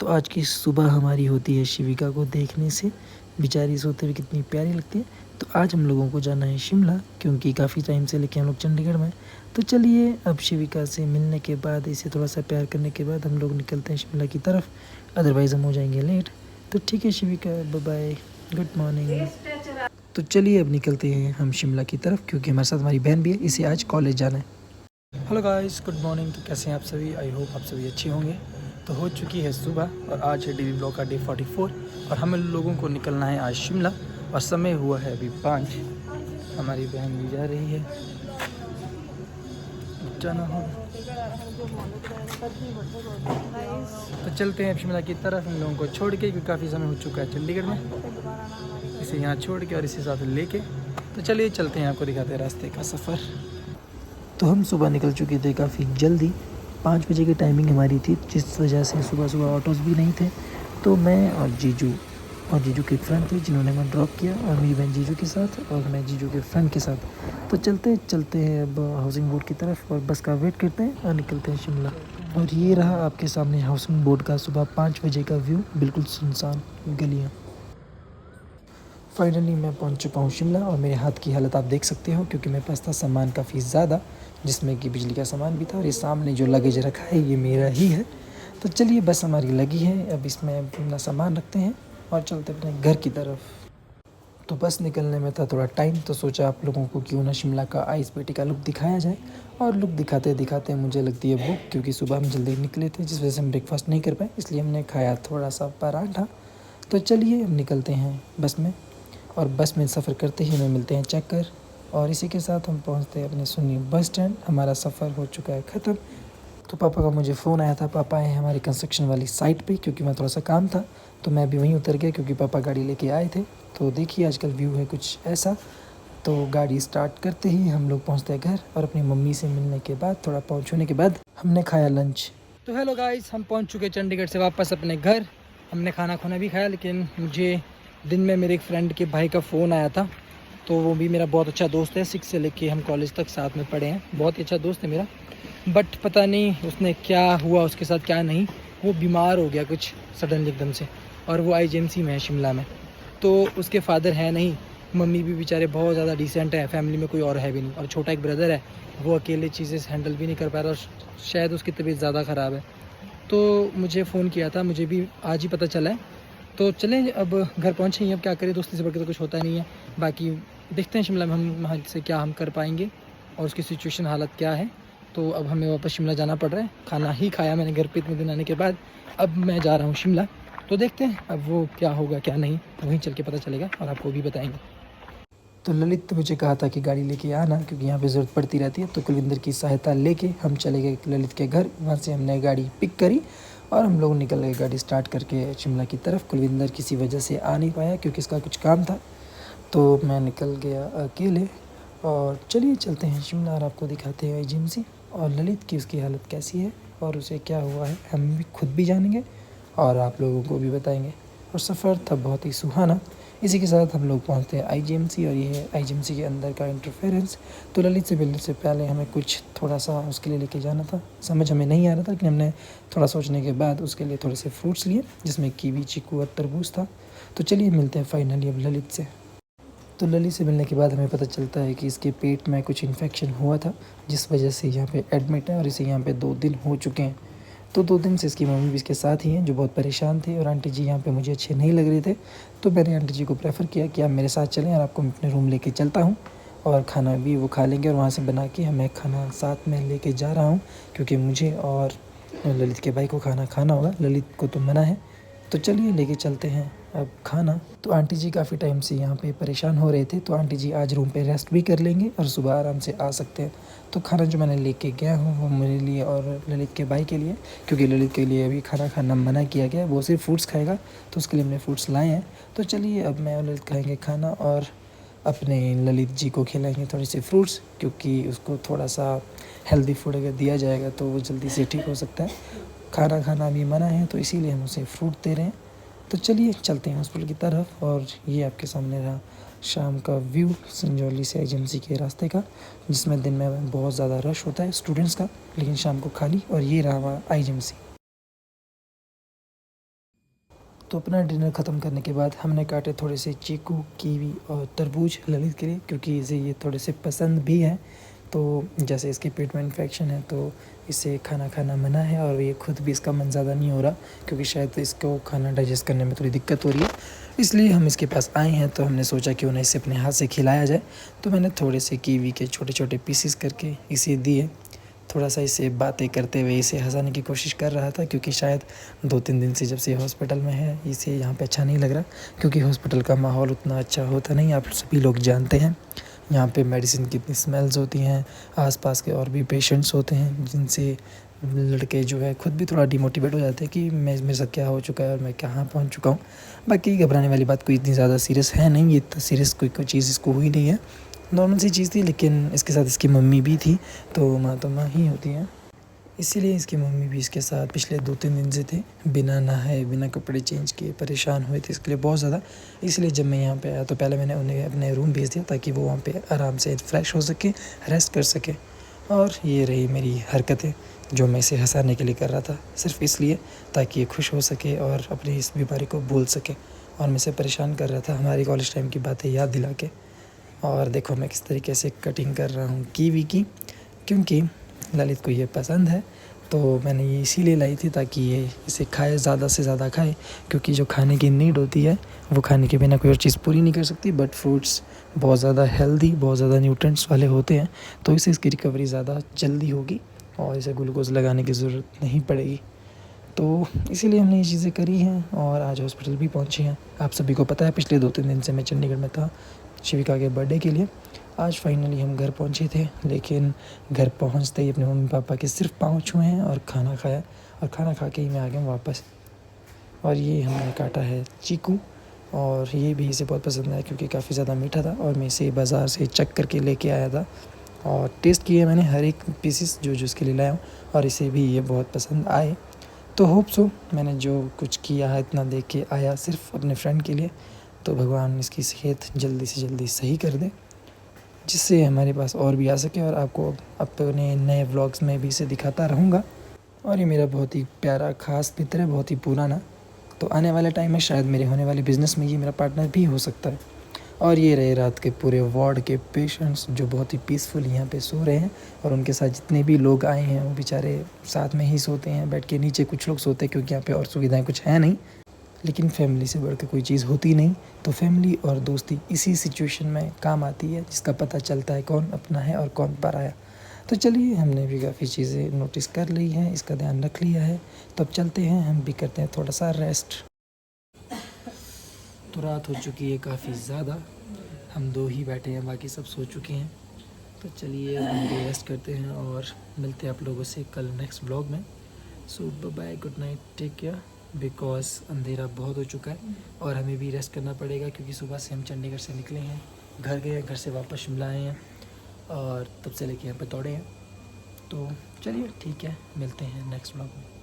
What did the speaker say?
तो आज की सुबह हमारी होती है शिविका को देखने से। बेचारी सोते हुए कितनी प्यारी लगती है। तो आज हम लोगों को जाना है शिमला, क्योंकि काफ़ी टाइम से लेके हम लोग चंडीगढ़ में हैं। तो चलिए अब शिविका से मिलने के बाद, इसे थोड़ा सा प्यार करने के बाद हम लोग निकलते हैं शिमला की तरफ, अदरवाइज़ हम हो जाएंगे लेट। तो ठीक है शिविका, बाय बाय, गुड मॉर्निंग। तो चलिए अब निकलते हैं हम शिमला की तरफ, क्योंकि हमारे साथ हमारी बहन भी है, इसे आज कॉलेज जाना है। Hello guys, good morning. तो कैसे हैं आप सभी? आई होप आप सभी अच्छे होंगे। तो हो चुकी है सुबह और आज है डेली ब्लॉग का डे 44 और हम लोगों को निकलना है आज शिमला और समय हुआ है अभी 5। हमारी बहन भी जा रही है, जाना हो। तो चलते हैं अब शिमला की तरफ हम लोगों को छोड़ के, क्योंकि काफ़ी समय हो चुका है चंडीगढ़ में। इसे यहाँ छोड़ के और इसे साथ लेके तो चलिए चलते हैं, आपको दिखाते हैं रास्ते का सफ़र। तो हम सुबह निकल चुके थे काफ़ी जल्दी, 5 बजे की टाइमिंग हमारी थी, जिस वजह से सुबह सुबह ऑटोज़ भी नहीं थे। तो मैं और जीजू के फ्रेंड थे जिन्होंने हमें ड्रॉप किया, और मेरी बहन जीजू के साथ और मैं जीजू के फ्रेंड के साथ। तो चलते हैं अब हाउसिंग बोर्ड की तरफ और बस का वेट करते हैं और निकलते हैं शिमला। और ये रहा आपके सामने हाउसिंग बोर्ड का सुबह 5 बजे का व्यू, बिल्कुल सुनसान गलियाँ। फाइनली मैं पहुंच चुका हूं शिमला और मेरे हाथ की हालत आप देख सकते हो, क्योंकि मेरे पास था सामान काफ़ी ज़्यादा, जिसमें कि बिजली का सामान भी था। और ये सामने जो लगेज रखा है ये मेरा ही है। तो चलिए बस हमारी लगी है, अब इसमें अपना सामान रखते हैं और चलते अपने घर की तरफ। तो बस निकलने में था थोड़ा टाइम, तो सोचा आप लोगों को क्यों ना शिमला का आइस पेटी का लुक दिखाया जाए। और लुक दिखाते दिखाते मुझे लगती है भूख, क्योंकि सुबह हम जल्दी निकले थे, जिस वजह से हम ब्रेकफास्ट नहीं कर पाए, इसलिए हमने खाया थोड़ा सा पराठा। तो चलिए हम निकलते हैं बस में, और बस में सफ़र करते ही हमें मिलते हैं चक्कर। और इसी के साथ हम पहुंचते हैं अपने सुन्नी बस स्टैंड। हमारा सफ़र हो चुका है ख़त्म। तो पापा का मुझे फ़ोन आया था, पापा आए हमारी कंस्ट्रक्शन वाली साइट पे, क्योंकि मैं थोड़ा सा काम था, तो मैं भी वहीं उतर गया, क्योंकि पापा गाड़ी लेके आए थे। तो देखिए आजकल व्यू है कुछ ऐसा। तो गाड़ी स्टार्ट करते ही हम लोग पहुँचते हैं घर, और अपनी मम्मी से मिलने के बाद, थोड़ा पहुँचने के बाद हमने खाया लंच। तो हेलो गाइस, हम पहुँच चुके चंडीगढ़ से वापस अपने घर। हमने खाना भी खाया, लेकिन मुझे दिन में मेरे एक फ्रेंड के भाई का फ़ोन आया था। तो वो भी मेरा बहुत अच्छा दोस्त है, 6 से लेके हम कॉलेज तक साथ में पढ़े हैं, बहुत ही अच्छा दोस्त है मेरा। बट पता नहीं उसने क्या हुआ उसके साथ, क्या नहीं, वो बीमार हो गया कुछ सडनली एकदम से, और वो IGMC में है शिमला में। तो उसके फादर है नहीं, मम्मी भी बेचारे बहुत ज़्यादा डिसेंट है, फैमिली में कोई और है भी नहीं, और छोटा एक ब्रदर है, वो अकेले चीज़ें हैंडल भी नहीं कर पा रहा, और शायद उसकी तबीयत ज़्यादा ख़राब है। तो मुझे फ़ोन किया था, मुझे भी आज ही पता चला है। तो चलें अब घर पहुँचे ही, अब क्या करें, दोस्ती से बढ़ के तो कुछ होता नहीं है। बाकी देखते हैं शिमला में हम वहाँ से क्या हम कर पाएंगे और उसकी सिचुएशन हालत क्या है। तो अब हमें वापस शिमला जाना पड़ रहा है। खाना ही खाया मैंने घर पे इतने दिन आने के बाद, अब मैं जा रहा हूँ शिमला। तो देखते हैं अब वो क्या होगा क्या नहीं, वहीं चल के पता चलेगा और आपको भी बताएंगे। तो ललित मुझे कहा था कि गाड़ी लेके आना, क्योंकि यहाँ पे ज़रूरत पड़ती रहती है। तो कुलविंदर की सहायता लेके हम चले गए ललित के घर, वहाँ से हमने गाड़ी पिक करी और हम लोग निकल गए गाड़ी स्टार्ट करके शिमला की तरफ। कुलविंदर किसी वजह से आ नहीं पाया, क्योंकि इसका कुछ काम था, तो मैं निकल गया अकेले। और चलिए चलते हैं शिमला और आपको दिखाते हैं IGMC, और ललित की उसकी हालत कैसी है और उसे क्या हुआ है हम भी खुद भी जानेंगे और आप लोगों को भी बताएंगे। और सफ़र था बहुत ही सुहाना। इसी के साथ हम लोग पहुंचते हैं IGMC, और ये है IGMC के अंदर का इंटरफेरेंस। तो ललित से मिलने से पहले हमें कुछ थोड़ा सा उसके लिए लेके जाना था, समझ हमें नहीं आ रहा था, लेकिन हमने थोड़ा सोचने के बाद उसके लिए थोड़े से फ्रूट्स लिए, जिसमें कीवी, चीकू और तरबूज था। तो चलिए मिलते हैं फाइनली अब ललित से। तो ललित से मिलने के बाद हमें पता चलता है कि इसके पेट में कुछ इन्फेक्शन हुआ था, जिस वजह से यहाँ पे एडमिट है, और इसे यहाँ पे 2 दिन हो चुके हैं। तो 2 दिन से इसकी मम्मी भी इसके साथ ही हैं, जो बहुत परेशान थे, और आंटी जी यहाँ पे मुझे अच्छे नहीं लग रहे थे। तो मैंने आंटी जी को प्रेफर किया कि आप मेरे साथ चलें और आपको मैं अपने रूम लेके चलता हूँ, और खाना भी वो खा लेंगे, और वहाँ से बना के मैं खाना साथ में लेके जा रहा हूँ, क्योंकि मुझे और ललित के भाई को खाना खाना होगा, ललित को तो मना है। तो चलिए लेके चलते हैं अब खाना। तो आंटी जी काफ़ी टाइम से यहाँ पे परेशान हो रहे थे, तो आंटी जी आज रूम पे रेस्ट भी कर लेंगे और सुबह आराम से आ सकते हैं। तो खाना जो मैंने लेके गया हूँ वो मेरे लिए और ललित के भाई के लिए, क्योंकि ललित के लिए अभी खाना खाना मना किया गया है, वो सिर्फ फ्रूट्स खाएगा, तो उसके लिए हमने फ्रूट्स लाए हैं। तो चलिए अब मैं और ललित खाएँगे खाना, और अपने ललित जी को खिलाएंगे थोड़ी सी फ्रूट्स, क्योंकि उसको थोड़ा सा हेल्दी फूड अगर दिया जाएगा तो वो जल्दी से ठीक हो सकता है। खाना खाना भी मना है, तो इसीलिए हम उसे फ्रूट दे रहे हैं। तो चलिए चलते हैं हॉस्पिटल की तरफ, और ये आपके सामने रहा शाम का व्यू संजौली से IGMC के रास्ते का, जिसमें दिन में बहुत ज़्यादा रश होता है स्टूडेंट्स का, लेकिन शाम को खाली। और ये रहा हमारा IGMC। तो अपना डिनर ख़त्म करने के बाद हमने काटे थोड़े से चीकू, कीवी और तरबूज ललित के लिए, क्योंकि इसे ये थोड़े से पसंद भी हैं। तो जैसे इसके पेट में इन्फेक्शन है तो इसे खाना खाना मना है, और ये खुद भी इसका मन ज़्यादा नहीं हो रहा, क्योंकि शायद इसको खाना डाइजेस्ट करने में थोड़ी दिक्कत हो रही है। इसलिए हम इसके पास आए हैं, तो हमने सोचा क्यों ना इसे अपने हाथ से खिलाया जाए। तो मैंने थोड़े से कीवी के छोटे छोटे पीसेस करके इसे दिए। थोड़ा सा इसे बातें करते हुए इसे हंसाने की कोशिश कर रहा था, क्योंकि शायद 2-3 दिन से जब से हॉस्पिटल में है इसे यहाँ पे अच्छा नहीं लग रहा, क्योंकि हॉस्पिटल का माहौल उतना अच्छा होता नहीं, आप सभी लोग जानते हैं। यहाँ पे मेडिसिन की इतनी स्मेल्स होती हैं, आसपास के और भी पेशेंट्स होते हैं, जिनसे लड़के जो है खुद भी थोड़ा डिमोटिवेट हो जाते हैं कि मैं मेरे साथ क्या हो चुका है और मैं कहाँ पहुँच चुका हूँ। बाकी घबराने वाली बात कोई इतनी ज़्यादा सीरियस है नहीं, ये इतना सीरियस कोई चीज़ इसको हुई नहीं है, नॉर्मल सी चीज़ थी। लेकिन इसके साथ इसकी मम्मी भी थी, तो माँ ही होती हैं, इसीलिए इसकी मम्मी भी इसके साथ पिछले 2-3 दिन से थे, बिना नहाए बिना कपड़े चेंज किए परेशान हुए थे इसके लिए बहुत ज़्यादा। इसलिए जब मैं यहाँ पे आया तो पहले मैंने उन्हें अपने रूम भेज दिया, ताकि वो वहाँ पे आराम से फ्रेश हो सके, रेस्ट कर सके। और ये रही मेरी हरकतें जो मैं इसे हंसाने के लिए कर रहा था, सिर्फ इसलिए ताकि ये खुश हो सके और अपनी इस बीमारी को भूल सके। और मैं इसे परेशान कर रहा था हमारी कॉलेज टाइम की बातें याद दिला के। और देखो मैं किस तरीके से कटिंग कर रहा हूँ कीवी की, क्योंकि ललित को ये पसंद है। तो मैंने ये इसीलिए लाई थी ताकि ये इसे खाए, ज़्यादा से ज़्यादा खाए, क्योंकि जो खाने की नीड होती है वो खाने के बिना कोई और चीज़ पूरी नहीं कर सकती। बट फ्रूट्स बहुत ज़्यादा हेल्दी, बहुत ज़्यादा न्यूट्रिएंट्स वाले होते हैं, तो इससे इसकी रिकवरी ज़्यादा जल्दी होगी और इसे ग्लूकोज़ लगाने की ज़रूरत नहीं पड़ेगी। तो इसीलिए हमने ये चीज़ें करी हैं और आज हॉस्पिटल भी पहुँचे हैं। आप सभी को पता है पिछले 2-3 दिन से मैं चंडीगढ़ में था शिविका के बर्थडे के लिए। आज फाइनली हम घर पहुँचे थे, लेकिन घर पहुँचते ही अपने मम्मी पापा के सिर्फ पाँव छुए हैं और खाना खाया, और खाना खा के ही मैं आ गया वापस। और ये हमने काटा है चीकू, और ये भी इसे बहुत पसंद आया क्योंकि काफ़ी ज़्यादा मीठा था, और मैं इसे बाज़ार से चख करके लेके आया था और टेस्ट किए मैंने हर एक पीसेस जो उसके लिए लाया हूँ, और इसे भी ये बहुत पसंद आए। तो होप सो मैंने जो कुछ किया है इतना देख के आया सिर्फ अपने फ्रेंड के लिए, तो भगवान इसकी सेहत जल्दी से जल्दी सही कर दे, जिससे हमारे पास और भी आ सके और आपको अपने नए व्लॉग्स में भी इसे दिखाता रहूँगा। और ये मेरा बहुत ही प्यारा ख़ास मित्र है, बहुत ही पुराना, तो आने वाले टाइम में शायद मेरे होने वाले बिज़नेस में ये मेरा पार्टनर भी हो सकता है। और ये रहे रात के पूरे वार्ड के पेशेंट्स जो बहुत ही पीसफुल यहाँ पे सो रहे हैं, और उनके साथ जितने भी लोग आए हैं वो बेचारे साथ में ही सोते हैं, बेड के नीचे कुछ लोग सोते हैं क्योंकि यहाँ पे और सुविधाएं कुछ है नहीं। लेकिन फैमिली से बढ़ के कोई चीज़ होती नहीं, तो फैमिली और दोस्ती इसी सिचुएशन में काम आती है, जिसका पता चलता है कौन अपना है और कौन पराया। तो चलिए हमने भी काफ़ी चीज़ें नोटिस कर ली हैं, इसका ध्यान रख लिया है, तो अब चलते हैं, हम भी करते हैं थोड़ा सा रेस्ट। तो रात हो चुकी है काफ़ी ज़्यादा, हम दो ही बैठे हैं, बाकी सब सो चुके हैं। तो चलिए हम भी रेस्ट करते हैं और मिलते हैं आप लोगों से कल नेक्स्ट ब्लॉग में। So bye, good night, take care, because अंधेरा बहुत हो चुका है और हमें भी रेस्ट करना पड़ेगा, क्योंकि सुबह से हम चंडीगढ़ से निकले हैं, घर गए, घर से वापस शिमला आए हैं और तब से लेके यहाँ पे दौड़े हैं। तो चलिए ठीक है, मिलते हैं नेक्स्ट ब्लॉग में।